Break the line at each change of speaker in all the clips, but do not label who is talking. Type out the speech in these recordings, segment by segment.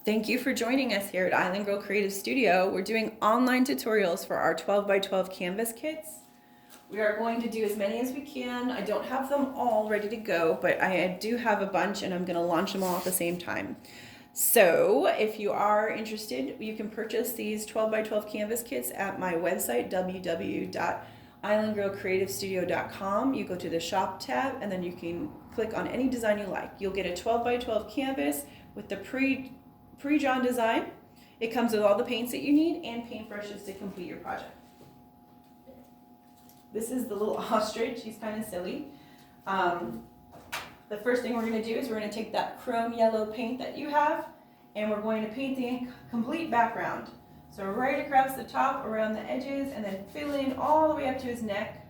Thank you for joining us here at Island Girl Creative Studio. We're doing online tutorials for our 12 by 12 canvas kits. We are going to do as many as we can. I don't have them all ready to go, but I do have a bunch and I'm going to launch them all at the same time. So if you are interested, you can purchase these 12 by 12 canvas kits at my website, www.islandgirlcreativestudio.com. You go to the shop tab and then you can click on any design you like. You'll get a 12 by 12 canvas with the pre-drawn design. It comes with all the paints that you need and paintbrushes to complete your project. This is the little ostrich. He's kind of silly. The first thing we're going to do is we're going to take that chrome yellow paint that you have and we're going to paint the complete background. So right across the top, around the edges, and then fill in all the way up to his neck.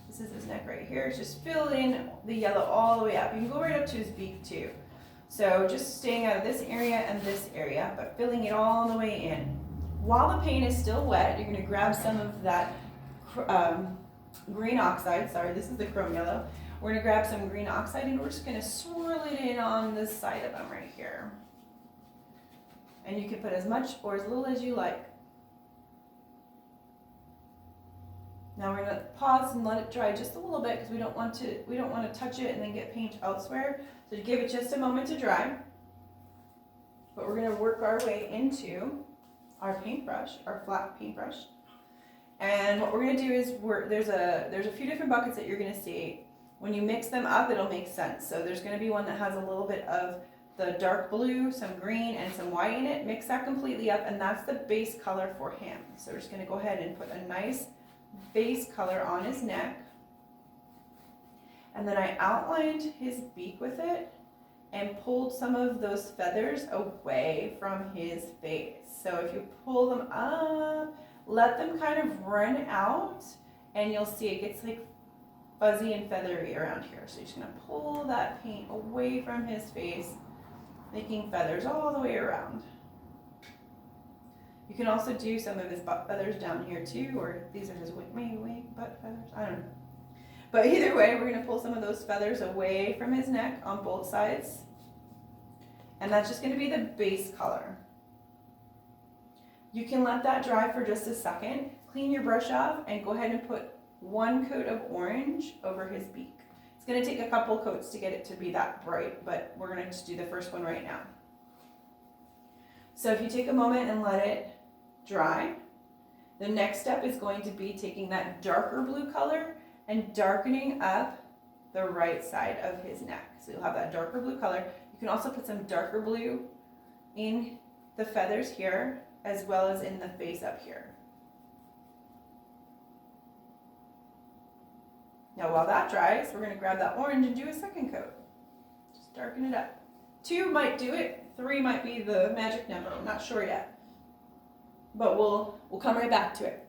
This is his neck right here. Just fill in the yellow all the way up. You can go right up to his beak too. So just staying out of this area and this area, but filling it all the way in. While the paint is still wet, you're going to grab some of that green oxide. Sorry, this is the chrome yellow. We're going to grab some green oxide and we're just going to swirl it in on this side of them right here. And you can put as much or as little as you like. Now we're going to pause and let it dry just a little bit because we don't want to touch it and then get paint elsewhere. So give it just a moment to dry. But we're going to work our way into our paintbrush, our flat paintbrush. And what we're going to do is there's a few different buckets that you're going to see. When you mix them up, it'll make sense. So there's going to be one that has a little bit of the dark blue, some green, and some white in it. Mix that completely up, and that's the base color for him. So we're just going to go ahead and put a nice base color on his neck. And then I outlined his beak with it and pulled some of those feathers away from his face. So if you pull them up, let them kind of run out, and you'll see it gets like fuzzy and feathery around here. So you're just going to pull that paint away from his face, making feathers all the way around. You can also do some of his butt feathers down here too, or these are his maybe butt feathers, I don't know. But either way, we're going to pull some of those feathers away from his neck on both sides. And that's just going to be the base color. You can let that dry for just a second, clean your brush off, and go ahead and put one coat of orange over his beak. It's going to take a couple coats to get it to be that bright, but we're going to just do the first one right now. So if you take a moment and let it dry, the next step is going to be taking that darker blue color and darkening up the right side of his neck. So you'll have that darker blue color. You can also put some darker blue in the feathers here, as well as in the face up here. Now while that dries, we're going to grab that orange and do a second coat. Just darken it up. 2 might do it, 3 might be the magic number. I'm not sure yet. But we'll come right back to it.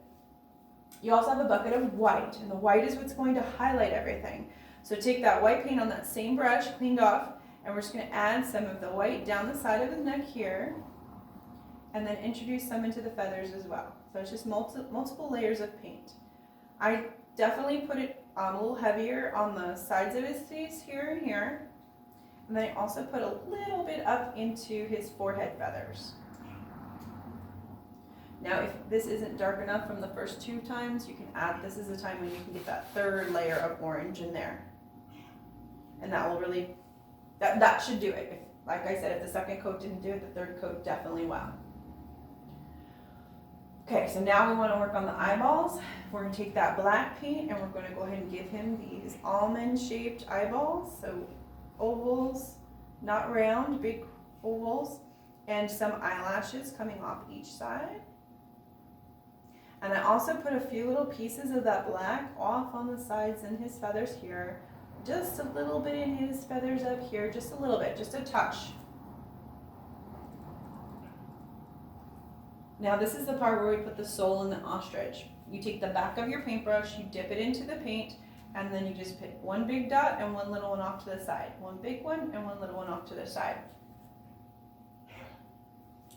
You also have a bucket of white, and the white is what's going to highlight everything. So take that white paint on that same brush, cleaned off, and we're just going to add some of the white down the side of his neck here, and then introduce some into the feathers as well. So it's just multiple layers of paint. I definitely put it on a little heavier on the sides of his face here and here, and then I also put a little bit up into his forehead feathers. Now, if this isn't dark enough from the first 2 times, you can add, this is the time when you can get that 3rd layer of orange in there. And that will really, that should do it. Like I said, if the second coat didn't do it, the 3rd coat definitely will. Okay, so now we want to work on the eyeballs. We're going to take that black paint and we're going to go ahead and give him these almond-shaped eyeballs. So ovals, not round, big ovals, and some eyelashes coming off each side. And I also put a few little pieces of that black off on the sides and his feathers here. Just a little bit in his feathers up here, just a little bit, just a touch. Now this is the part where we put the soul in the ostrich. You take the back of your paintbrush, you dip it into the paint, and then you just pick one big dot and one little one off to the side. One big one and one little one off to the side.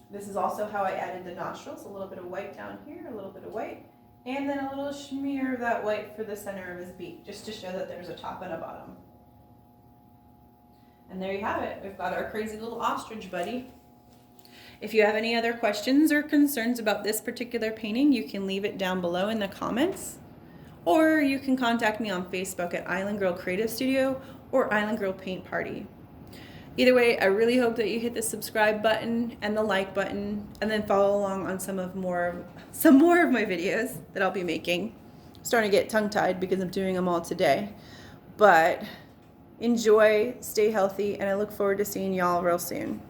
This is also how I added the nostrils, a little bit of white down here, a little bit of white, and then a little smear of that white for the center of his beak, just to show that there's a top and a bottom. And there you have it. We've got our crazy little ostrich buddy. If you have any other questions or concerns about this particular painting, you can leave it down below in the comments, or you can contact me on Facebook at Island Girl Creative Studio or Island Girl Paint Party. Either way, I really hope that you hit the subscribe button and the like button, and then follow along on some more of my videos that I'll be making. I'm starting to get tongue-tied because I'm doing them all today. But enjoy, stay healthy, and I look forward to seeing y'all real soon.